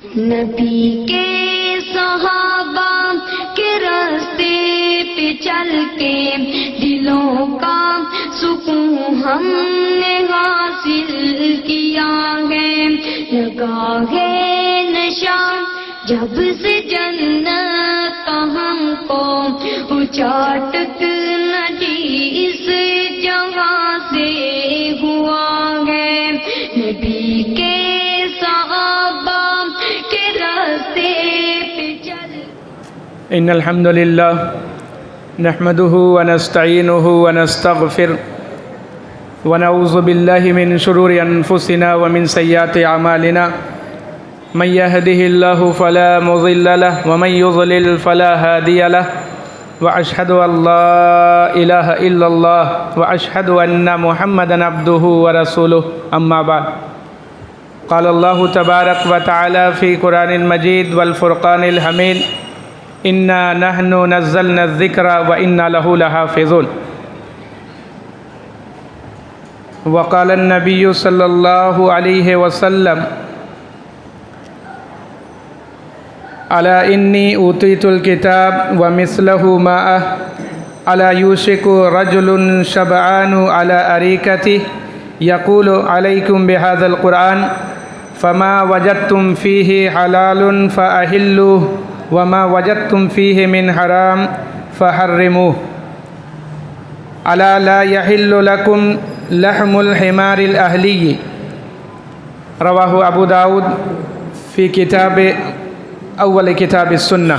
نبی کے صحابہ کے راستے پہ چل کے دلوں کا سکون ہم نے حاصل کیا ہے، لگا ہے نشہ جب سے جنت کا ہم کو اچاٹک ندی اس جگہ سے ہوا ہے، نبی کے صحابہ کے راستے پہ چل۔ ان الحمد للہ نحمده ونستعینه ونستغفر ونعوذ باللہ من شرور انفسنا ومن سیئات اعمالنا من يهده الله فلا مضل له ومن يضلل فلا هادي له واشهد ان لا اله الا الله واشهد ان محمدا عبده ورسوله اما بعد قال الله تبارك وتعالى في قرآن المجيد والفرقان الحميد انا نحن نزلنا الذكر وانا له لحافظون وقال النبي صلى الله عليه وسلم الا انی اوتیت الکتاب ومثلہ معه الا یوشک رجل شبعان على اریکتہ یقول علیکم بهذا القرآن فما وجدتم فیہ حلال فأحلوه وما وجدتم فیہ من حرام فحرموه الا لا يحل لكم لحم الحمار الاہلی رواہ ابو داود فی کتاب اول کتاب السنہ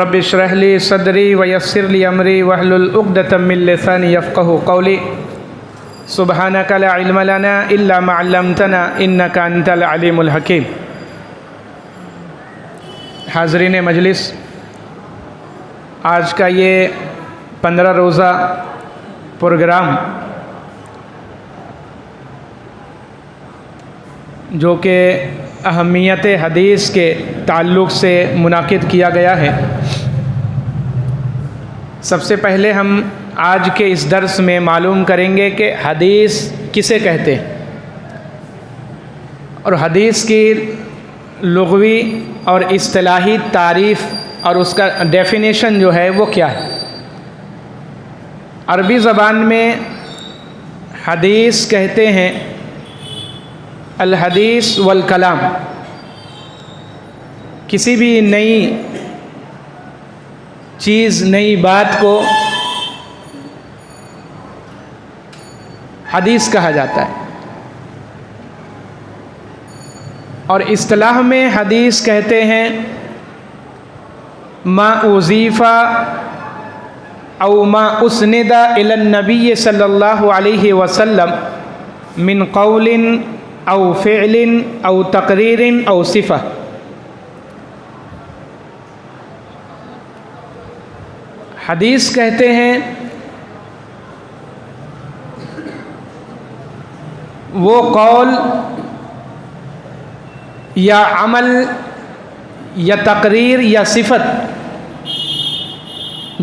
رب اشرح لی صدری ویسر لی امری واحلل عقدۃ من لسانی یفقہوا قولی سبحانک لا علم لنا الا ما علمتنا انک انت العلیم الحکیم۔ حاضرین مجلس، آج کا یہ 15 روزہ پروگرام جو کہ اہمیت حدیث کے تعلق سے منعقد کیا گیا ہے، سب سے پہلے ہم آج کے اس درس میں معلوم کریں گے کہ حدیث کسے کہتے ہیں اور حدیث کی لغوی اور اصطلاحی تعریف اور اس کا ڈیفینیشن جو ہے وہ کیا ہے۔ عربی زبان میں حدیث کہتے ہیں الحدیث والکلام، کسی بھی نئی چیز نئی بات کو حدیث کہا جاتا ہے، اور اصطلاح میں حدیث کہتے ہیں ما اضیف او ما اسند الی النبی صلی اللہ علیہ وسلم من قول او فعل او تقریر او صفہ۔ حدیث کہتے ہیں وہ قول یا عمل یا تقریر یا صفت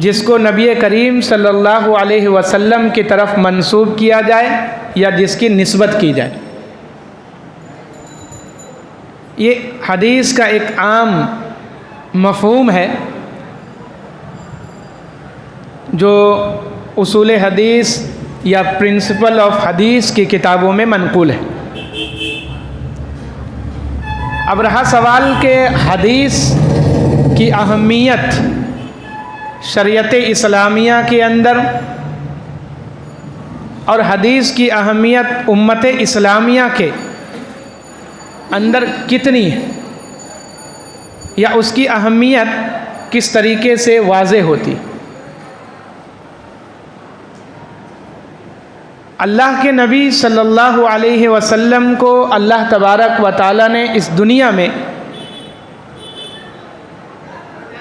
جس کو نبی کریم صلی اللہ علیہ وسلم کی طرف منسوب کیا جائے یا جس کی نسبت کی جائے۔ یہ حدیث کا ایک عام مفہوم ہے جو اصول حدیث یا پرنسپل آف حدیث کی کتابوں میں منقول ہے۔ اب رہا سوال کہ حدیث کی اہمیت شریعت اسلامیہ کے اندر اور حدیث کی اہمیت امت اسلامیہ کے اندر کتنی ہے، یا اس کی اہمیت کس طریقے سے واضح ہوتی۔ اللہ کے نبی صلی اللہ علیہ وسلم کو اللہ تبارک و تعالیٰ نے اس دنیا میں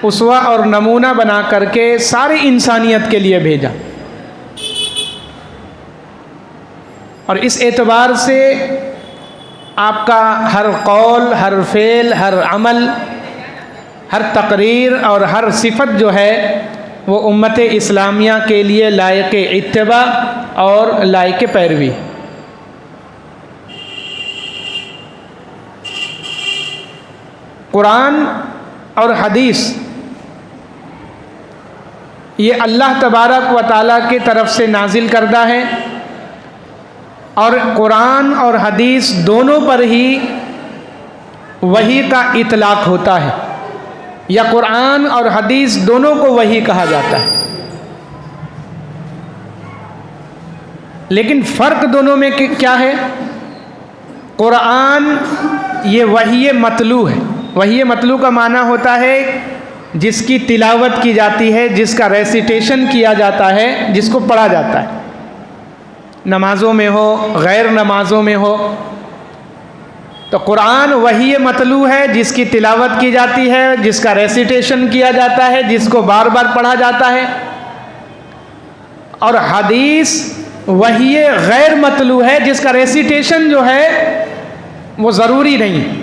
اسوہ اور نمونہ بنا کر کے ساری انسانیت کے لیے بھیجا، اور اس اعتبار سے آپ کا ہر قول، ہر فعل، ہر عمل، ہر تقریر اور ہر صفت جو ہے وہ امت اسلامیہ کے لیے لائق اتباع اور لائق پیروی۔ قرآن اور حدیث یہ اللہ تبارک و تعالیٰ کی طرف سے نازل کردہ ہے، اور قرآن اور حدیث دونوں پر ہی وحی کا اطلاق ہوتا ہے، یا قرآن اور حدیث دونوں کو وحی کہا جاتا ہے۔ لیکن فرق دونوں میں کیا ہے؟ قرآن یہ وحی مطلوع ہے۔ وحی مطلوع کا معنی ہوتا ہے جس کی تلاوت کی جاتی ہے، جس کا ریسیٹیشن کیا جاتا ہے، جس کو پڑھا جاتا ہے، نمازوں میں ہو، غیر نمازوں میں ہو۔ تو قرآن وحی مطلوع ہے، جس کی تلاوت کی جاتی ہے، جس کا ریسیٹیشن کیا جاتا ہے، جس کو بار بار پڑھا جاتا ہے۔ اور حدیث وحی غیر مطلوع ہے، جس کا ریسیٹیشن جو ہے وہ ضروری نہیں ہے۔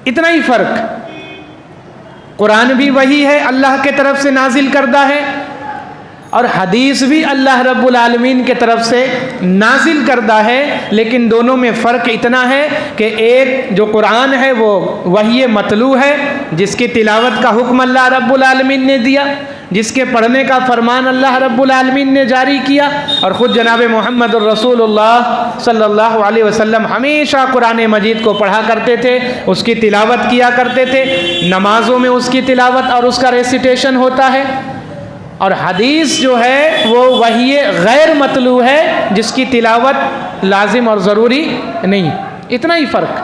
اتنا ہی فرق۔ قرآن بھی وحی ہے، اللہ کے طرف سے نازل کردہ ہے، اور حدیث بھی اللہ رب العالمین کے طرف سے نازل کردہ ہے، لیکن دونوں میں فرق اتنا ہے کہ ایک جو قرآن ہے وہ وحی مطلوع ہے، جس کی تلاوت کا حکم اللہ رب العالمین نے دیا، جس کے پڑھنے کا فرمان اللہ رب العالمین نے جاری کیا، اور خود جناب محمد الرسول اللہ صلی اللہ علیہ وسلم ہمیشہ قرآن مجید کو پڑھا کرتے تھے، اس کی تلاوت کیا کرتے تھے، نمازوں میں اس کی تلاوت اور اس کا ریسیٹیشن ہوتا ہے۔ اور حدیث جو ہے وہ وحی غیر مطلوع ہے، جس کی تلاوت لازم اور ضروری نہیں۔ اتنا ہی فرق۔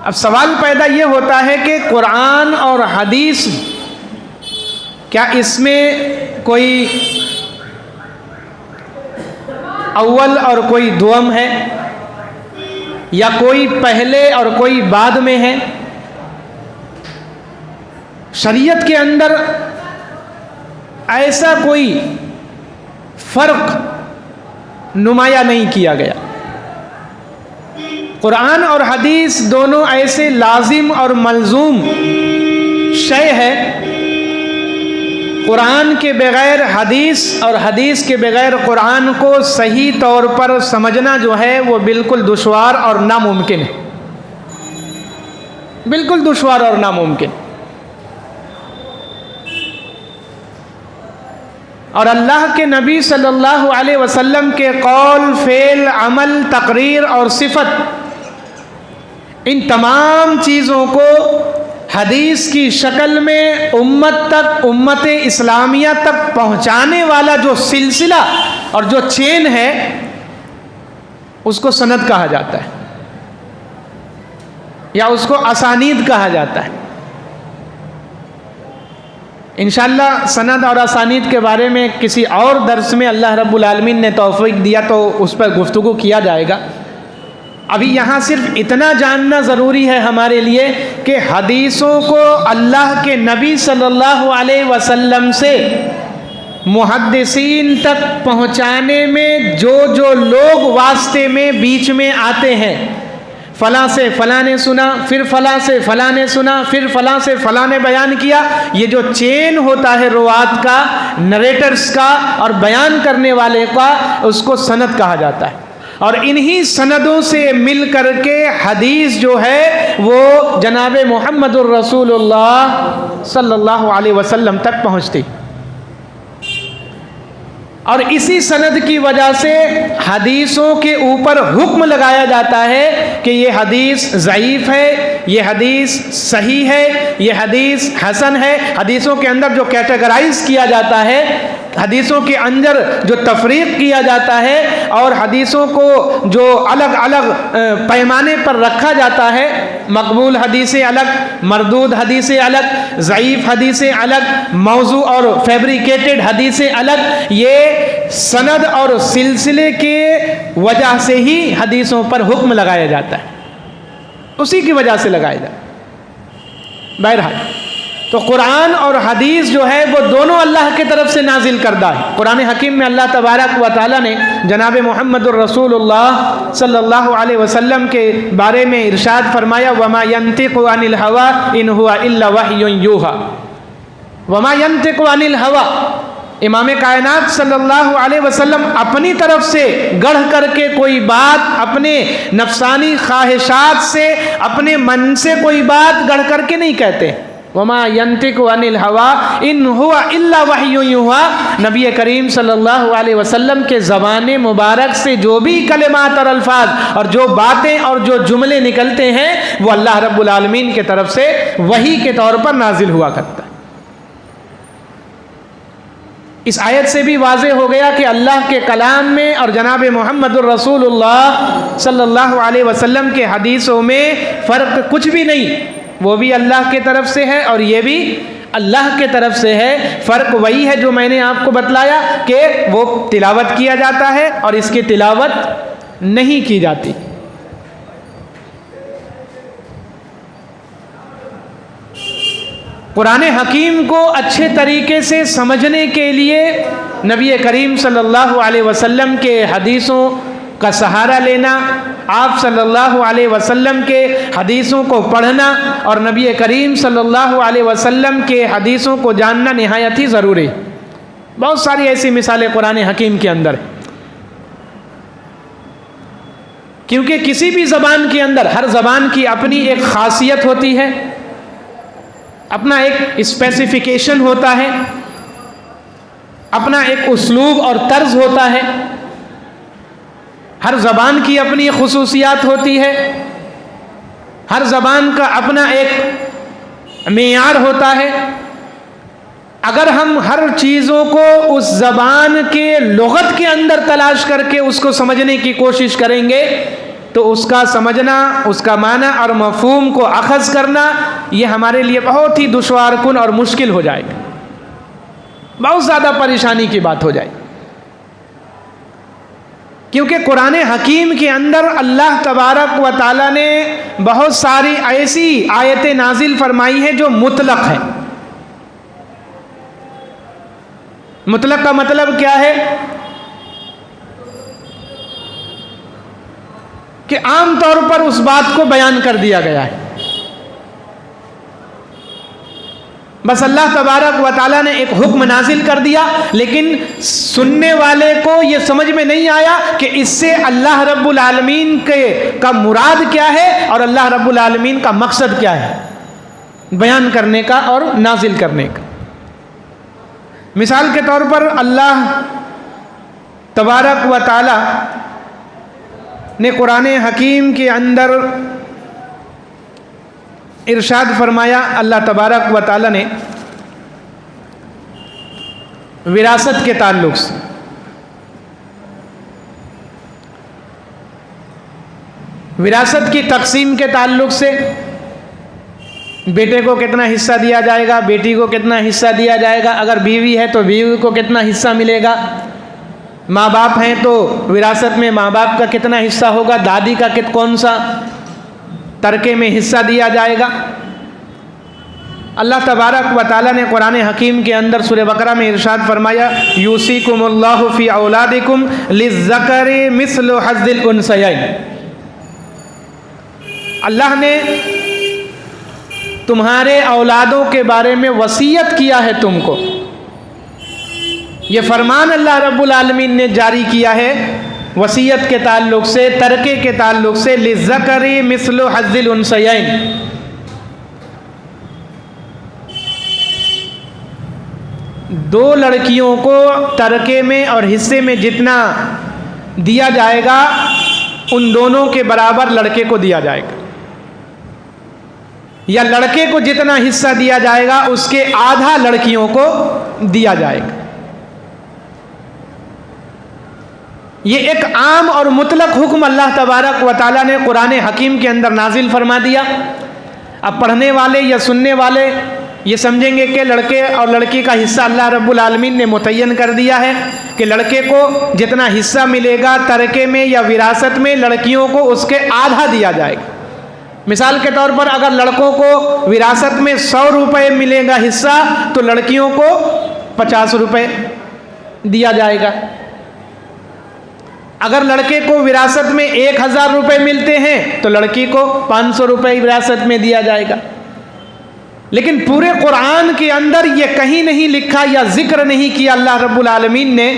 اب سوال پیدا یہ ہوتا ہے کہ قرآن اور حدیث کیا اس میں کوئی اول اور کوئی دوم ہے، یا کوئی پہلے اور کوئی بعد میں ہے؟ شریعت کے اندر ایسا کوئی فرق نمایاں نہیں کیا گیا۔ قرآن اور حدیث دونوں ایسے لازم اور ملزوم شے ہے، قرآن کے بغیر حدیث اور حدیث کے بغیر قرآن کو صحیح طور پر سمجھنا جو ہے وہ بالکل دشوار اور ناممکن ہے، بالکل دشوار اور ناممکن۔ اور اللہ کے نبی صلی اللہ علیہ وسلم کے قول، فعل، عمل، تقریر اور صفت، ان تمام چیزوں کو حدیث کی شکل میں امت تک، امت اسلامیہ تک پہنچانے والا جو سلسلہ اور جو چین ہے، اس کو سند کہا جاتا ہے، یا اس کو اسانید کہا جاتا ہے۔ انشاءاللہ سند اور اسانید کے بارے میں کسی اور درس میں اللہ رب العالمین نے توفیق دیا تو اس پر گفتگو کیا جائے گا۔ ابھی یہاں صرف اتنا جاننا ضروری ہے ہمارے لیے کہ حدیثوں کو اللہ کے نبی صلی اللہ علیہ وسلم سے محدثین تک پہنچانے میں جو جو لوگ واسطے میں بیچ میں آتے ہیں، فلاں سے فلاں نے سنا، پھر فلاں سے فلاں نے سنا، پھر فلاں سے فلاں نے بیان کیا، یہ جو چین ہوتا ہے روات کا، نریٹرز کا اور بیان کرنے والے کا، اس کو سند کہا جاتا ہے۔ اور انہی سندوں سے مل کر کے حدیث جو ہے وہ جناب محمد الرسول اللہ صلی اللہ علیہ وسلم تک پہنچتی، اور اسی سند کی وجہ سے حدیثوں کے اوپر حکم لگایا جاتا ہے کہ یہ حدیث ضعیف ہے، یہ حدیث صحیح ہے، یہ حدیث حسن ہے۔ حدیثوں کے اندر جو کیٹیگرائز کیا جاتا ہے، حدیثوں کے اندر جو تفریق کیا جاتا ہے، اور حدیثوں کو جو الگ الگ پیمانے پر رکھا جاتا ہے، مقبول حدیثیں الگ، مردود حدیثیں الگ، ضعیف حدیثیں الگ، موضوع اور فیبریکیٹڈ حدیثیں الگ، یہ سند اور سلسلے کے وجہ سے ہی حدیثوں پر حکم لگایا جاتا ہے، اسی کی وجہ سے لگایا جاتا ہے۔ بہرحال تو قرآن اور حدیث جو ہے وہ دونوں اللہ کی طرف سے نازل کردہ ہے۔ قرآن حکیم میں اللہ تبارک و تعالیٰ نے جناب محمد الرسول اللہ صلی اللہ علیہ وسلم کے بارے میں ارشاد فرمایا، وَمَا يَنْتِقُ عَنِ الْهَوَىٰ إِنْ هُوَ إِلَّا وَحْيٌ يُوحَىٰ۔ وَمَا يَنْتِقُ عَنِ الْهَوَىٰ، امام کائنات صلی اللہ علیہ وسلم اپنی طرف سے گڑھ کر کے کوئی بات، اپنے نفسانی خواہشات سے، اپنے من سے کوئی بات گڑھ کر کے نہیں کہتے۔ وما ينطق عن الهوى ان هو الا وحی یوحی، نبی کریم صلی اللہ علیہ وسلم کے زبان مبارک سے جو بھی کلمات اور الفاظ اور جو باتیں اور جو جملے نکلتے ہیں وہ اللہ رب العالمین کی طرف سے وحی کے طور پر نازل ہوا کرتا ہے۔ اس آیت سے بھی واضح ہو گیا کہ اللہ کے کلام میں اور جناب محمد الرسول اللہ صلی اللہ علیہ وسلم کے حدیثوں میں فرق کچھ بھی نہیں، وہ بھی اللہ کی طرف سے ہے اور یہ بھی اللہ کی طرف سے ہے۔ فرق وہی ہے جو میں نے آپ کو بتلایا کہ وہ تلاوت کیا جاتا ہے اور اس کی تلاوت نہیں کی جاتی۔ قرآن حکیم کو اچھے طریقے سے سمجھنے کے لیے نبی کریم صلی اللہ علیہ وسلم کے حدیثوں کا سہارا لینا، آپ صلی اللہ علیہ وسلم کے حدیثوں کو پڑھنا اور نبی کریم صلی اللہ علیہ وسلم کے حدیثوں کو جاننا نہایت ہی ضروری۔ بہت ساری ایسی مثالیں قرآن حکیم کے اندر ہیں، کیونکہ کسی بھی زبان کے اندر، ہر زبان کی اپنی ایک خاصیت ہوتی ہے، اپنا ایک اسپیسیفیکیشن ہوتا ہے، اپنا ایک اسلوب اور طرز ہوتا ہے، ہر زبان کی اپنی خصوصیات ہوتی ہے، ہر زبان کا اپنا ایک معیار ہوتا ہے۔ اگر ہم ہر چیزوں کو اس زبان کے لغت کے اندر تلاش کر کے اس کو سمجھنے کی کوشش کریں گے تو اس کا سمجھنا، اس کا معنی اور مفہوم کو اخذ کرنا یہ ہمارے لیے بہت ہی دشوار کن اور مشکل ہو جائے گا، بہت زیادہ پریشانی کی بات ہو جائے گی، کیونکہ قرآن حکیم کے اندر اللہ تبارک و تعالیٰ نے بہت ساری ایسی آیتیں نازل فرمائی ہیں جو مطلق ہیں۔ مطلق کا مطلب کیا ہے کہ عام طور پر اس بات کو بیان کر دیا گیا ہے، بس اللہ تبارک و تعالیٰ نے ایک حکم نازل کر دیا، لیکن سننے والے کو یہ سمجھ میں نہیں آیا کہ اس سے اللہ رب العالمین کا مراد کیا ہے اور اللہ رب العالمین کا مقصد کیا ہے بیان کرنے کا اور نازل کرنے کا۔ مثال کے طور پر اللہ تبارک و تعالیٰ نے قرآن حکیم کے اندر ارشاد فرمایا، اللہ تبارک و تعالیٰ نے وراثت کے تعلق سے، وراثت کی تقسیم کے تعلق سے، بیٹے کو کتنا حصہ دیا جائے گا، بیٹی کو کتنا حصہ دیا جائے گا، اگر بیوی ہے تو بیوی کو کتنا حصہ ملے گا، ماں باپ ہیں تو وراثت میں ماں باپ کا کتنا حصہ ہوگا، دادی کا کون سا ترکے میں حصہ دیا جائے گا۔ اللہ تبارک و تعالیٰ نے قرآن حکیم کے اندر سورہ بقرہ میں ارشاد فرمایا، یوصیکم اللہ فی اولادکم للذکر مثل حظ الانثیین، اللہ نے تمہارے اولادوں کے بارے میں وصیت کیا ہے تم کو، یہ فرمان اللہ رب العالمین نے جاری کیا ہے وصیت کے تعلق سے، ترکے کے تعلق سے، للذکر مثل حظ الانثیین، دو لڑکیوں کو ترکے میں اور حصے میں جتنا دیا جائے گا ان دونوں کے برابر لڑکے کو دیا جائے گا، یا لڑکے کو جتنا حصہ دیا جائے گا اس کے آدھا لڑکیوں کو دیا جائے گا۔ یہ ایک عام اور مطلق حکم اللہ تبارک و تعالیٰ نے قرآن حکیم کے اندر نازل فرما دیا۔ اب پڑھنے والے یا سننے والے یہ سمجھیں گے کہ لڑکے اور لڑکی کا حصہ اللہ رب العالمین نے متعین کر دیا ہے کہ لڑکے کو جتنا حصہ ملے گا ترکے میں یا وراثت میں، لڑکیوں کو اس کے آدھا دیا جائے گا۔ مثال کے طور پر اگر لڑکوں کو وراثت میں 100 روپے ملے گا حصہ تو لڑکیوں کو 50 روپے دیا جائے گا۔ اگر لڑکے کو وراثت میں 1000 روپے ملتے ہیں تو لڑکی کو 500 روپے وراثت میں دیا جائے گا۔ لیکن پورے قرآن کے اندر یہ کہیں نہیں لکھا یا ذکر نہیں کیا اللہ رب العالمین نے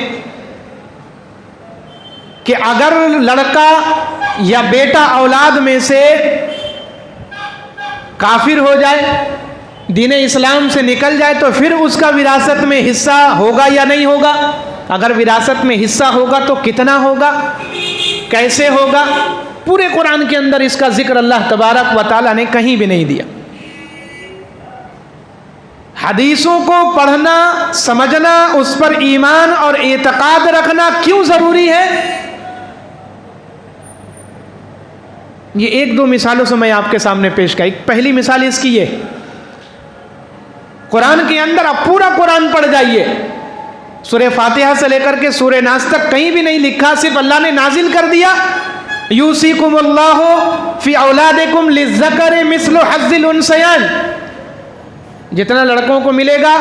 کہ اگر لڑکا یا بیٹا اولاد میں سے کافر ہو جائے، دین اسلام سے نکل جائے، تو پھر اس کا وراثت میں حصہ ہوگا یا نہیں ہوگا؟ اگر وراثت میں حصہ ہوگا تو کتنا ہوگا، کیسے ہوگا؟ پورے قرآن کے اندر اس کا ذکر اللہ تبارک و تعالیٰ نے کہیں بھی نہیں دیا۔ حدیثوں کو پڑھنا، سمجھنا، اس پر ایمان اور اعتقاد رکھنا کیوں ضروری ہے؟ یہ ایک دو مثالوں سے میں آپ کے سامنے پیش کی۔ پہلی مثال اس کی یہ، قرآن کے اندر آپ پورا قرآن پڑھ جائیے، سورہ فاتحہ سے لے کر کے سورہ ناس تک کہیں بھی نہیں لکھا، صرف اللہ نے نازل کر دیا، یوصیکم اللہ فی اولادکم للذکر مثل حظ الانثیین، جتنا لڑکوں کو ملے گا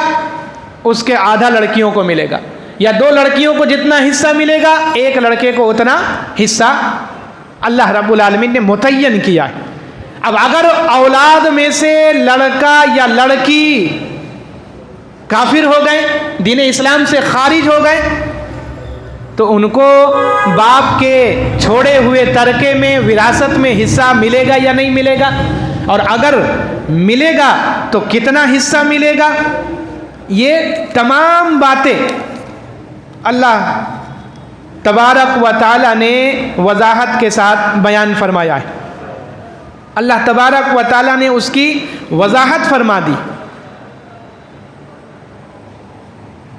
اس کے آدھا لڑکیوں کو ملے گا، یا دو لڑکیوں کو جتنا حصہ ملے گا ایک لڑکے کو اتنا حصہ اللہ رب العالمین نے متعین کیا ہے۔ اب اگر اولاد میں سے لڑکا یا لڑکی کافر ہو گئے، دین اسلام سے خارج ہو گئے، تو ان کو باپ کے چھوڑے ہوئے ترکے میں وراثت میں حصہ ملے گا یا نہیں ملے گا؟ اور اگر ملے گا تو کتنا حصہ ملے گا؟ یہ تمام باتیں اللہ تبارک و تعالیٰ نے وضاحت کے ساتھ بیان فرمایا ہے۔ اللہ تبارک و تعالیٰ نے اس کی وضاحت فرما دی۔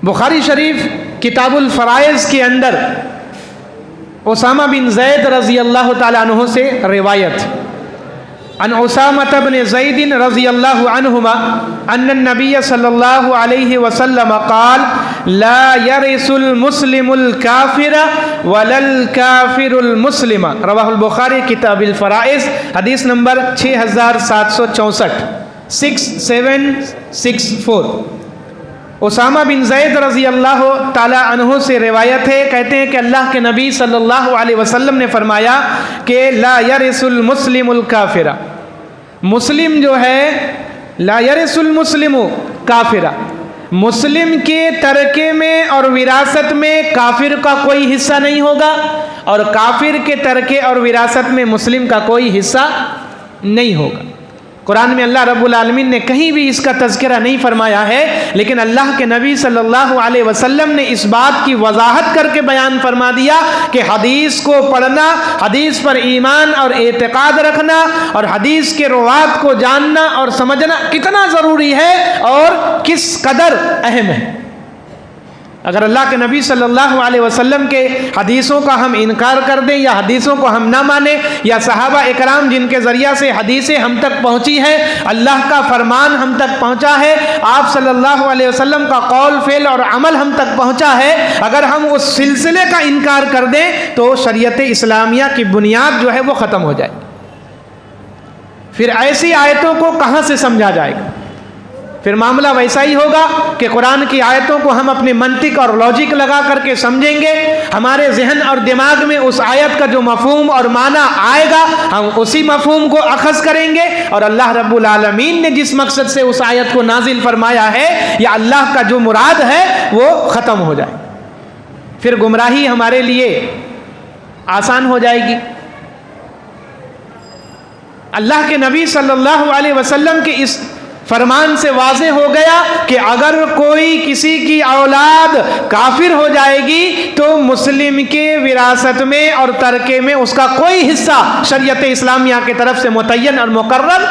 بخاری شریف کتاب الفرائض کے اندر اسامہ بن زید رضی اللہ تعالیٰ عنہ سے روایت، عن اسامہ بن زید رضی اللہ عنہما ان النبی صلی اللہ علیہ وسلم قال لا يرث المسلم الكافر ولا الكافر المسلم، رواہ البخاری کتاب الفرائض، حدیث نمبر 6764 6764۔ اسامہ بن زید رضی اللہ تعالیٰ عنہ سے روایت ہے، کہتے ہیں کہ اللہ کے نبی صلی اللہ علیہ وسلم نے فرمایا کہ لا یرث المسلم الکافر، مسلم جو ہے لا یرث المسلم کافرہ، مسلم کے ترکے میں اور وراثت میں کافر کا کوئی حصہ نہیں ہوگا، اور کافر کے ترکے اور وراثت میں مسلم کا کوئی حصہ نہیں ہوگا۔ قرآن میں اللہ رب العالمین نے کہیں بھی اس کا تذکرہ نہیں فرمایا ہے، لیکن اللہ کے نبی صلی اللہ علیہ وسلم نے اس بات کی وضاحت کر کے بیان فرما دیا کہ حدیث کو پڑھنا، حدیث پر ایمان اور اعتقاد رکھنا، اور حدیث کے روات کو جاننا اور سمجھنا کتنا ضروری ہے اور کس قدر اہم ہے۔ اگر اللہ کے نبی صلی اللہ علیہ وسلم کے حدیثوں کا ہم انکار کر دیں یا حدیثوں کو ہم نہ مانیں، یا صحابہ اکرام جن کے ذریعہ سے حدیثیں ہم تک پہنچی ہے، اللہ کا فرمان ہم تک پہنچا ہے، آپ صلی اللہ علیہ وسلم کا قول فعل اور عمل ہم تک پہنچا ہے، اگر ہم اس سلسلے کا انکار کر دیں تو شریعت اسلامیہ کی بنیاد جو ہے وہ ختم ہو جائے۔ پھر ایسی آیتوں کو کہاں سے سمجھا جائے گا؟ پھر معاملہ ویسا ہی ہوگا کہ قرآن کی آیتوں کو ہم اپنے منطق اور لاجک لگا کر کے سمجھیں گے، ہمارے ذہن اور دماغ میں اس آیت کا جو مفہوم اور معنی آئے گا ہم اسی مفہوم کو اخذ کریں گے، اور اللہ رب العالمین نے جس مقصد سے اس آیت کو نازل فرمایا ہے یا اللہ کا جو مراد ہے وہ ختم ہو جائے، پھر گمراہی ہمارے لیے آسان ہو جائے گی۔ اللہ کے نبی صلی اللہ علیہ وسلم کے اس فرمان سے واضح ہو گیا کہ اگر کوئی کسی کی اولاد کافر ہو جائے گی تو مسلم کے وراثت میں اور ترکے میں اس کا کوئی حصہ شریعت اسلامیہ کی طرف سے متعین اور مقرر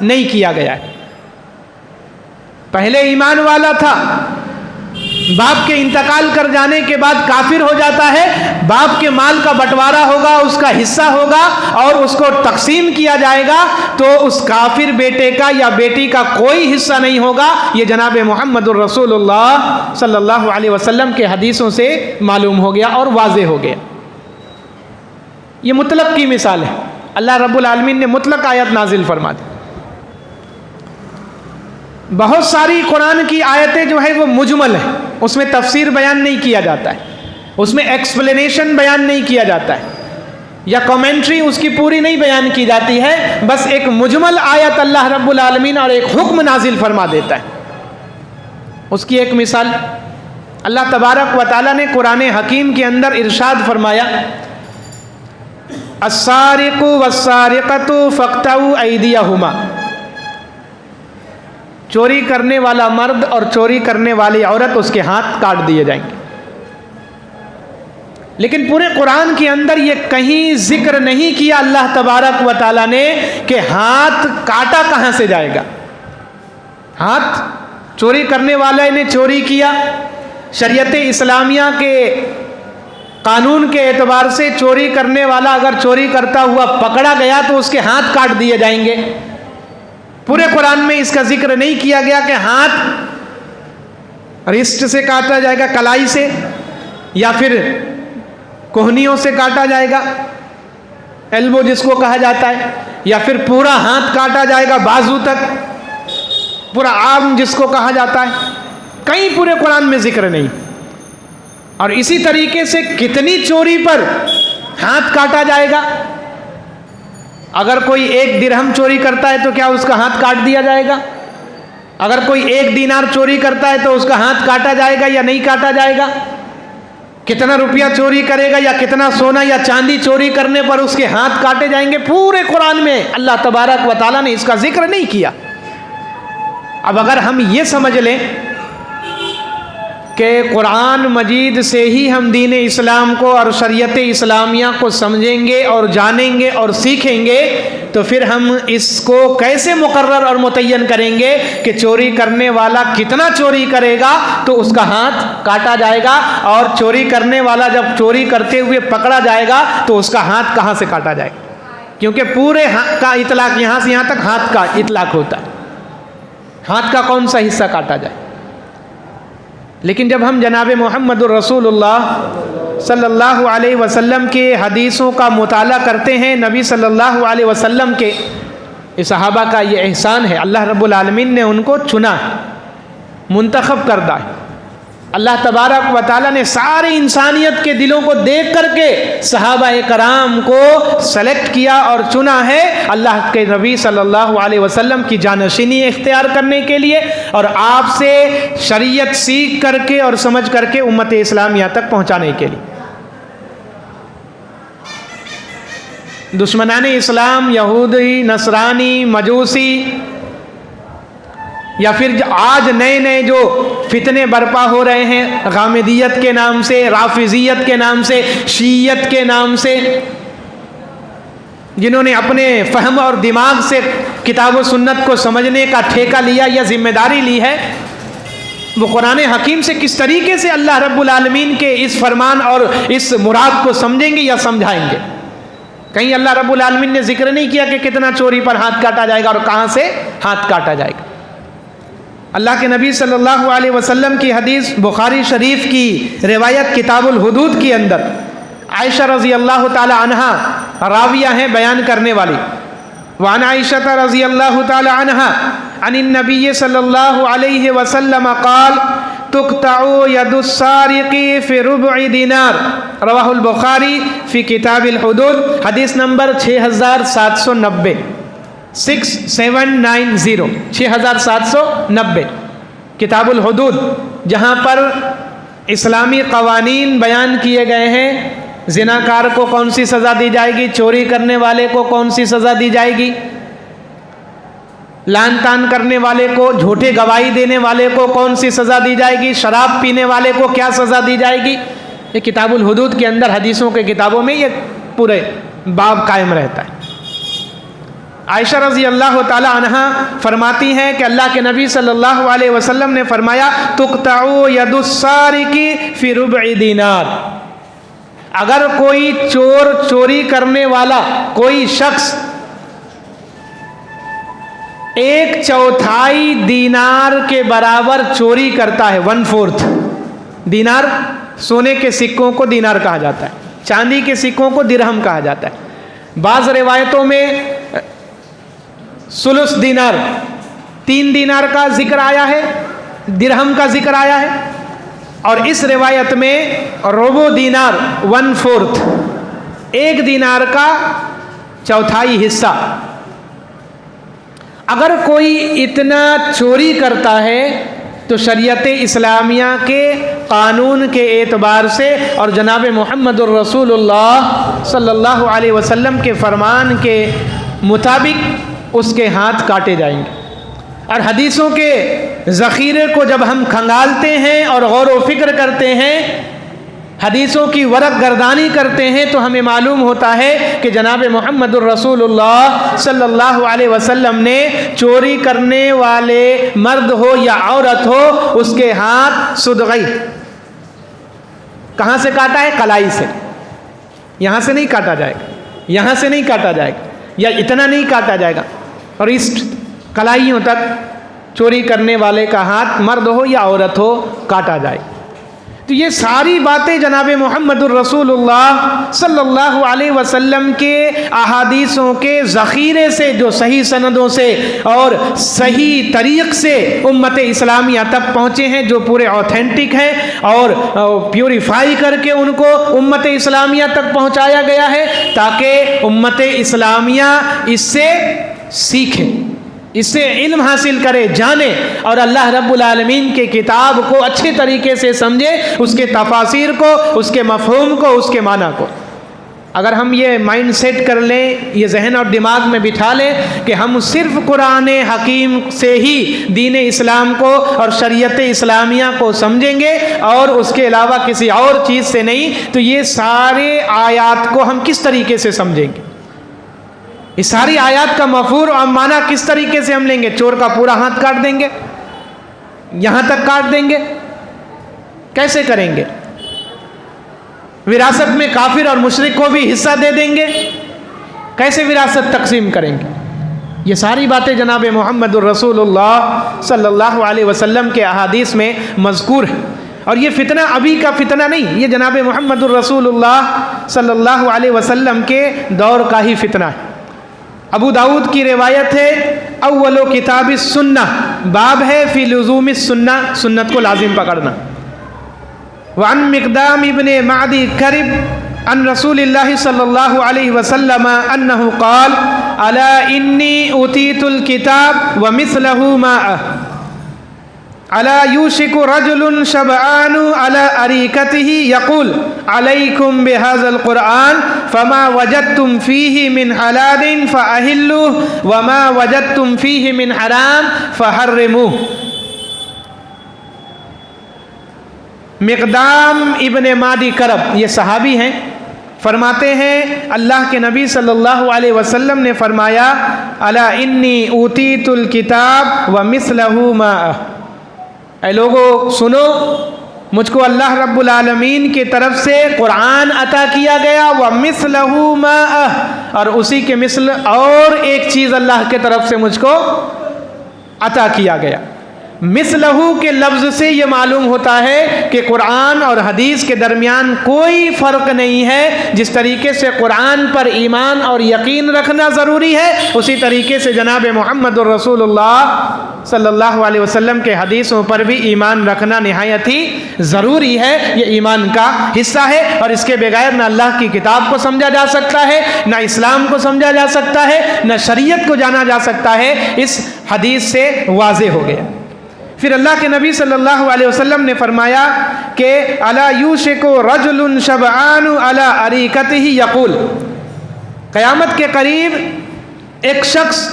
نہیں کیا گیا ہے۔ پہلے ایمان والا تھا، باپ کے انتقال کر جانے کے بعد کافر ہو جاتا ہے، باپ کے مال کا بٹوارا ہوگا، اس کا حصہ ہوگا اور اس کو تقسیم کیا جائے گا، تو اس کافر بیٹے کا یا بیٹی کا کوئی حصہ نہیں ہوگا۔ یہ جناب محمد الرسول اللہ صلی اللہ علیہ وسلم کے حدیثوں سے معلوم ہو گیا اور واضح ہو گیا۔ یہ مطلق کی مثال ہے، اللہ رب العالمین نے مطلق آیت نازل فرما دی۔ بہت ساری قرآن کی آیتیں جو ہے وہ مجمل ہیں، اس میں تفسیر بیان نہیں کیا جاتا ہے، اس میں ایکسپلینیشن بیان نہیں کیا جاتا ہے، یا کامنٹری اس کی پوری نہیں بیان کی جاتی ہے، بس ایک مجمل آیت اللہ رب العالمین اور ایک حکم نازل فرما دیتا ہے۔ اس کی ایک مثال اللہ تبارک و تعالیٰ نے قرآن حکیم کے اندر ارشاد فرمایا، السارق والسارقۃ فاقطعوا ایدیہما، چوری کرنے والا مرد اور چوری کرنے والی عورت اس کے ہاتھ کاٹ دیے جائیں گے۔ لیکن پورے قرآن کے اندر یہ کہیں ذکر نہیں کیا اللہ تبارک و تعالیٰ نے کہ ہاتھ کاٹا کہاں سے جائے گا۔ ہاتھ چوری کرنے والے نے چوری کیا، شریعت اسلامیہ کے قانون کے اعتبار سے چوری کرنے والا اگر چوری کرتا ہوا پکڑا گیا تو اس کے ہاتھ کاٹ دیے جائیں گے۔ پورے قرآن میں اس کا ذکر نہیں کیا گیا کہ ہاتھ رسٹ سے کاٹا جائے گا، کلائی سے، یا پھر کوہنیوں سے کاٹا جائے گا، ایلبو جس کو کہا جاتا ہے، یا پھر پورا ہاتھ کاٹا جائے گا بازو تک، پورا عام جس کو کہا جاتا ہے، کہیں پورے قرآن میں ذکر نہیں۔ اور اسی طریقے سے کتنی چوری پر ہاتھ کاٹا جائے گا؟ اگر کوئی 1 درہم چوری کرتا ہے تو کیا اس کا ہاتھ کاٹ دیا جائے گا؟ اگر کوئی 1 دینار چوری کرتا ہے تو اس کا ہاتھ کاٹا جائے گا یا نہیں کاٹا جائے گا؟ کتنا روپیہ چوری کرے گا یا کتنا سونا یا چاندی چوری کرنے پر اس کے ہاتھ کاٹے جائیں گے؟ پورے قرآن میں اللہ تبارک و تعالیٰ نے اس کا ذکر نہیں کیا۔ اب اگر ہم یہ سمجھ لیں کہ قرآن مجید سے ہی ہم دین اسلام کو اور شریعت اسلامیہ کو سمجھیں گے اور جانیں گے اور سیکھیں گے، تو پھر ہم اس کو کیسے مقرر اور متعین کریں گے کہ چوری کرنے والا کتنا چوری کرے گا تو اس کا ہاتھ کاٹا جائے گا، اور چوری کرنے والا جب چوری کرتے ہوئے پکڑا جائے گا تو اس کا ہاتھ کہاں سے کاٹا جائے گا؟ کیونکہ پورے ہاتھ کا اطلاق یہاں سے یہاں تک ہاتھ کا اطلاق ہوتا ہے، ہاتھ کا کون سا حصہ کاٹا جائے۔ لیکن جب ہم جناب محمد الرسول اللہ صلی اللہ علیہ وسلم کے حدیثوں کا مطالعہ کرتے ہیں، نبی صلی اللہ علیہ وسلم کے صحابہ کا یہ احسان ہے، اللہ رب العالمین نے ان کو چنا ہے، منتخب کردہ ہے۔ اللہ تبارک و تعالیٰ نے ساری انسانیت کے دلوں کو دیکھ کر کے صحابہ کرام کو سلیکٹ کیا اور چنا ہے اللہ کے نبی صلی اللہ علیہ وسلم کی جانشینی اختیار کرنے کے لیے، اور آپ سے شریعت سیکھ کر کے اور سمجھ کر کے امت اسلامیہ تک پہنچانے کے لیے۔ دشمنان اسلام، یہودی، نصرانی، مجوسی، یا پھر آج نئے نئے جو فتنے برپا ہو رہے ہیں غامدیت کے نام سے، رافضیت کے نام سے، شیعیت کے نام سے، جنہوں نے اپنے فہم اور دماغ سے کتاب و سنت کو سمجھنے کا ٹھیکہ لیا یا ذمہ داری لی ہے، وہ قرآن حکیم سے کس طریقے سے اللہ رب العالمین کے اس فرمان اور اس مراد کو سمجھیں گے یا سمجھائیں گے؟ کہیں اللہ رب العالمین نے ذکر نہیں کیا کہ کتنا چوری پر ہاتھ کاٹا جائے گا اور کہاں سے ہاتھ کاٹا جائے گا۔ اللہ کے نبی صلی اللہ علیہ وسلم کی حدیث بخاری شریف کی روایت کتاب الحدود کے اندر عائشہ رضی اللہ تعالی عنہا راویہ ہیں بیان کرنے والی، وعن عائشہ رضی اللہ تعالی عنہا عن النبی صلی اللہ علیہ وسلم قال تقطع ید السارق فی ربع دینار، رواہ البخاری فی کتاب الحدود، حدیث نمبر 6790، 6790 6790 کتاب الحدود، جہاں پر اسلامی قوانین بیان کیے گئے ہیں۔ زناکار کو کون سی سزا دی جائے گی، چوری کرنے والے کو کون سی سزا دی جائے گی، لان تان کرنے والے کو، جھوٹے گواہی دینے والے کو کون سی سزا دی جائے گی، شراب پینے والے کو کیا سزا دی جائے گی، یہ کتاب الحدود کے اندر حدیثوں کے کتابوں میں یہ پورے باب قائم رہتا ہے۔ عائشہ رضی اللہ تعالی عنہا فرماتی ہیں کہ اللہ کے نبی صلی اللہ علیہ وسلم نے فرمایا تقطع ید السارق فی ربع دینار، اگر کوئی چور، چوری کرنے والا کوئی شخص 1/4 دینار کے برابر چوری کرتا ہے، 1/4 دینار، سونے کے سکوں کو دینار کہا جاتا ہے، چاندی کے سکوں کو درہم کہا جاتا ہے، بعض روایتوں میں ثلث دینار، 3 دینار کا ذکر آیا ہے، درہم کا ذکر آیا ہے، اور اس روایت میں ربع دینار 1/4 1 دینار کا چوتھائی حصہ. اگر کوئی اتنا چوری کرتا ہے تو شریعت اسلامیہ کے قانون کے اعتبار سے اور جناب محمد الرسول اللہ صلی اللہ علیہ وسلم کے فرمان کے مطابق اس کے ہاتھ کاٹے جائیں گے. اور حدیثوں کے ذخیرے کو جب ہم کھنگالتے ہیں اور غور و فکر کرتے ہیں، حدیثوں کی ورق گردانی کرتے ہیں، تو ہمیں معلوم ہوتا ہے کہ جناب محمد الرسول اللہ صلی اللہ علیہ وسلم نے چوری کرنے والے مرد ہو یا عورت ہو، اس کے ہاتھ صدغی کہاں سے کاٹا ہے؟ کلائی سے. یہاں سے نہیں کاٹا جائے گا، یہاں سے نہیں کاٹا جائے گا، یا اتنا نہیں کاٹا جائے گا، اور اس کلائیوں تک چوری کرنے والے کا ہاتھ مرد ہو یا عورت ہو کاٹا جائے. تو یہ ساری باتیں جناب محمد الرسول اللہ صلی اللہ علیہ وسلم کے احادیثوں کے ذخیرے سے، جو صحیح سندوں سے اور صحیح طریق سے امت اسلامیہ تک پہنچے ہیں، جو پورے آتھینٹک ہیں اور پیوریفائی کر کے ان کو امت اسلامیہ تک پہنچایا گیا ہے، تاکہ امت اسلامیہ اس سے سیکھے، اس سے علم حاصل کرے، جانے، اور اللہ رب العالمین کے کتاب کو اچھے طریقے سے سمجھے، اس کے تفاسیر کو، اس کے مفہوم کو، اس کے معنی کو. اگر ہم یہ مائنڈ سیٹ کر لیں، یہ ذہن اور دماغ میں بٹھا لیں کہ ہم صرف قرآن حکیم سے ہی دین اسلام کو اور شریعت اسلامیہ کو سمجھیں گے اور اس کے علاوہ کسی اور چیز سے نہیں، تو یہ سارے آیات کو ہم کس طریقے سے سمجھیں گے؟ اس ساری آیات کا مفہوم اور معنی کس طریقے سے ہم لیں گے؟ چور کا پورا ہاتھ کاٹ دیں گے؟ یہاں تک کاٹ دیں گے؟ کیسے کریں گے؟ وراثت میں کافر اور مشرک کو بھی حصہ دے دیں گے؟ کیسے وراثت تقسیم کریں گے؟ یہ ساری باتیں جناب محمد الرسول اللہ صلی اللہ علیہ وسلم کے احادیث میں مذکور ہیں. اور یہ فتنہ ابھی کا فتنہ نہیں، یہ جناب محمد الرسول اللہ صلی اللہ علیہ وسلم کے دور کا ہی فتنہ ہے. ابو داؤد کی روایت ہے، اول کتاب السنہ، باب ہے فی لزوم السنہ، سنت کو لازم پکڑنا. وعن مقدام ابن معدی کرب عن رسول اللہ صلی اللہ علیہ وسلم انہ قال الا انی اوتیت الکتاب ومثلہ معہ الا یوشک رجل شبعان على اریکتہ یقول علیکم بهذا القرآن فما وجدتم فیہ من حلال فأہلوہ وما وجدتم فیہ من حرام فحرموہ. مقدام ابن معدی کرب یہ صحابی ہیں، فرماتے ہیں اللہ کے نبی صلی اللہ علیہ وسلم نے فرمایا الا انی اوتیت الکتاب ومثلہ معہ، اے لوگو سنو، مجھ کو اللہ رب العالمین کی طرف سے قرآن عطا کیا گیا، وَمِثْلَهُ مَا، اور اسی کے مثل اور ایک چیز اللہ کے طرف سے مجھ کو عطا کیا گیا. مثلہ کے لفظ سے یہ معلوم ہوتا ہے کہ قرآن اور حدیث کے درمیان کوئی فرق نہیں ہے. جس طریقے سے قرآن پر ایمان اور یقین رکھنا ضروری ہے، اسی طریقے سے جناب محمد الرسول اللہ صلی اللہ علیہ وسلم کے حدیثوں پر بھی ایمان رکھنا نہایت ہی ضروری ہے. یہ ایمان کا حصہ ہے، اور اس کے بغیر نہ اللہ کی کتاب کو سمجھا جا سکتا ہے، نہ اسلام کو سمجھا جا سکتا ہے، نہ شریعت کو جانا جا سکتا ہے. اس حدیث سے واضح ہو گیا. پھر اللہ کے نبی صلی اللہ علیہ وسلم نے فرمایا کہ الا یوشک رجل شبعان علی اریکتہ یقول، قیامت کے قریب ایک شخص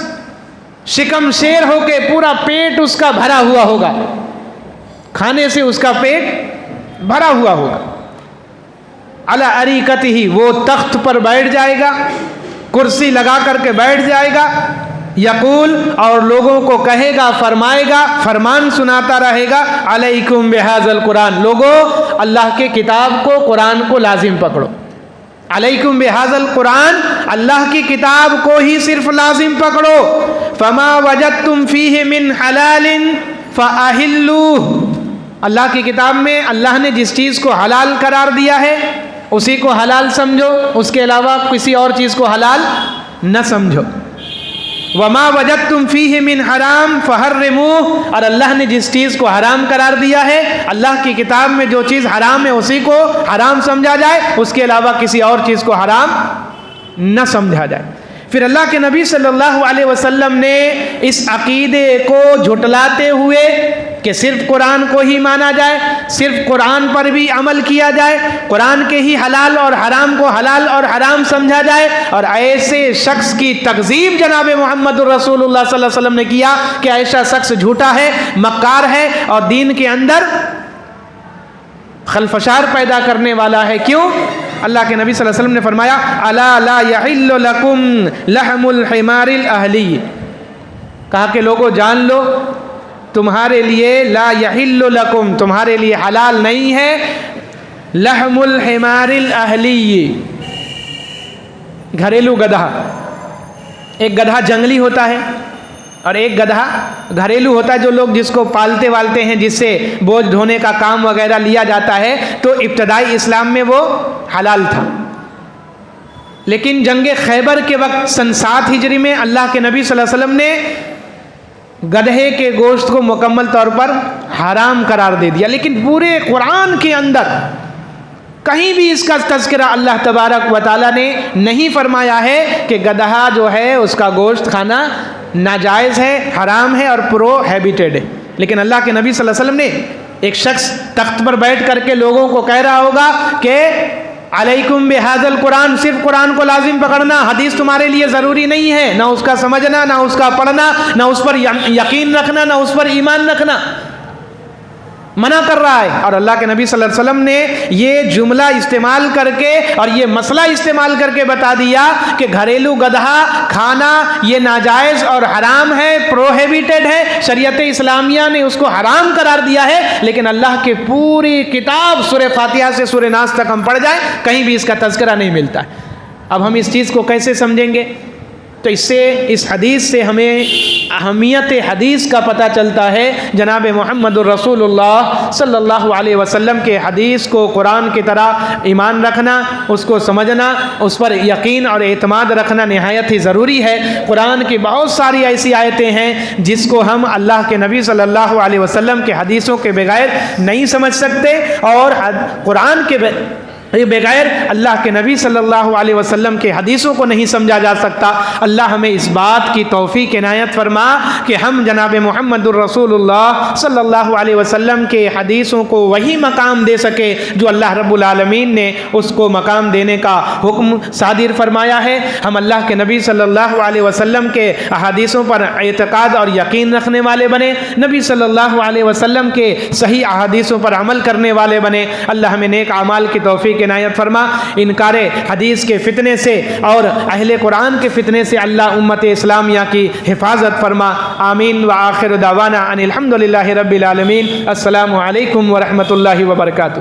شکم شیر ہو کے پورا پیٹ اس کا بھرا ہوا ہوگا، کھانے سے اس کا پیٹ بھرا ہوا ہوگا. علی اریکتہ، وہ تخت پر بیٹھ جائے گا، کرسی لگا کر کے بیٹھ جائے گا. یقول، اور لوگوں کو کہے گا، فرمائے گا، فرمان سناتا رہے گا، علیکم بہذا القرآن، لوگو اللہ کے کتاب کو، قرآن کو لازم پکڑو. علیکم بہذا القرآن، اللہ کی کتاب کو ہی صرف لازم پکڑو. فما وجدتم فیہ من حلال فأہلوہ، اللہ کی کتاب میں اللہ نے جس چیز کو حلال قرار دیا ہے اسی کو حلال سمجھو، اس کے علاوہ کسی اور چیز کو حلال نہ سمجھو. وما وجدتم فیہ من حرام فحرموہ، اور اللہ نے جس چیز کو حرام قرار دیا ہے، اللہ کی کتاب میں جو چیز حرام ہے اسی کو حرام سمجھا جائے، اس کے علاوہ کسی اور چیز کو حرام نہ سمجھا جائے۔ پھر اللہ کے نبی صلی اللہ علیہ وسلم نے اس عقیدے کو جھٹلاتے ہوئے کہ صرف قرآن کو ہی مانا جائے، صرف قرآن پر بھی عمل کیا جائے، قرآن کے ہی حلال اور حرام کو حلال اور حرام سمجھا جائے، اور ایسے شخص کی تکذیب جناب محمد الرسول اللہ صلی اللہ علیہ وسلم نے کیا کہ ایسا شخص جھوٹا ہے، مکار ہے، اور دین کے اندر خلفشار پیدا کرنے والا ہے۔ کیوں؟ اللہ کے نبی صلی اللہ علیہ وسلم نے فرمایا الا لا یحل لکم لحم الحمار الاہلی، کہا کہ لوگوں جان لو تمہارے لیے لا یحل لکم، تمہارے لیے حلال نہیں ہے لحم الحمار الاہلی، گھریلو گدھا۔ ایک گدھا جنگلی ہوتا ہے اور ایک گدھا گھریلو ہوتا ہے، جو لوگ جس کو پالتے والتے ہیں، جس سے بوجھ ڈھونے کا کام وغیرہ لیا جاتا ہے، تو ابتدائی اسلام میں وہ حلال تھا۔ لیکن جنگ خیبر کے وقت سن 7 ہجری میں اللہ کے نبی صلی اللہ علیہ وسلم نے گدھے کے گوشت کو مکمل طور پر حرام قرار دے دیا، لیکن پورے قرآن کے اندر کہیں بھی اس کا تذکرہ اللہ تبارک و تعالیٰ نے نہیں فرمایا ہے کہ گدھا جو ہے اس کا گوشت کھانا ناجائز ہے، حرام ہے اور پروہیبٹڈ ہے۔ لیکن اللہ کے نبی صلی اللہ علیہ وسلم نے، ایک شخص تخت پر بیٹھ کر کے لوگوں کو کہہ رہا ہوگا کہ علیکم بہذا القرآن، صرف قرآن کو لازم پکڑنا، حدیث تمہارے لیے ضروری نہیں ہے، نہ اس کا سمجھنا، نہ اس کا پڑھنا، نہ اس پر یقین رکھنا، نہ اس پر ایمان رکھنا، منع کر رہا ہے۔ اور اللہ کے نبی صلی اللہ علیہ وسلم نے یہ جملہ استعمال کر کے اور یہ مسئلہ استعمال کر کے بتا دیا کہ گھریلو گدھا کھانا یہ ناجائز اور حرام ہے، پروہیبٹڈ ہے، شریعت اسلامیہ نے اس کو حرام قرار دیا ہے۔ لیکن اللہ کے پوری کتاب سورہ فاتحہ سے سورہ ناس تک ہم پڑھ جائیں، کہیں بھی اس کا تذکرہ نہیں ملتا ہے۔ اب ہم اس چیز کو کیسے سمجھیں گے؟ تو اس حدیث سے ہمیں اہمیت حدیث کا پتہ چلتا ہے۔ جناب محمد الرسول اللہ صلی اللہ علیہ وسلم کے حدیث کو قرآن کی طرح ایمان رکھنا، اس کو سمجھنا، اس پر یقین اور اعتماد رکھنا نہایت ہی ضروری ہے۔ قرآن کی بہت ساری ایسی آیتیں ہیں جس کو ہم اللہ کے نبی صلی اللہ علیہ وسلم کے حدیثوں کے بغیر نہیں سمجھ سکتے، اور قرآن کے بغیر اللہ کے نبی صلی اللہ علیہ وسلم کے حدیثوں کو نہیں سمجھا جا سکتا۔ اللہ ہمیں اس بات کی توفیق عنایت فرما کہ ہم جناب محمد الرسول اللہ صلی اللہ علیہ وسلم کے حدیثوں کو وہی مقام دے سکے جو اللہ رب العالمین نے اس کو مقام دینے کا حکم صادر فرمایا ہے۔ ہم اللہ کے نبی صلی اللہ علیہ وسلم کے احادیثوں پر اعتقاد اور یقین رکھنے والے بنے، نبی صلی اللہ علیہ وسلم کے صحیح احادیثوں پر عمل کرنے والے بنے۔ اللہ ہمیں نیک اعمال کی توفیق عنایت فرما، انکار حدیث کے فتنے سے اور اہل قرآن کے فتنے سے اللہ امت اسلامیہ کی حفاظت فرما۔ آمین وآخر دعوانا ان الحمد للہ رب العالمین۔ السلام علیکم ورحمۃ اللہ وبرکاتہ۔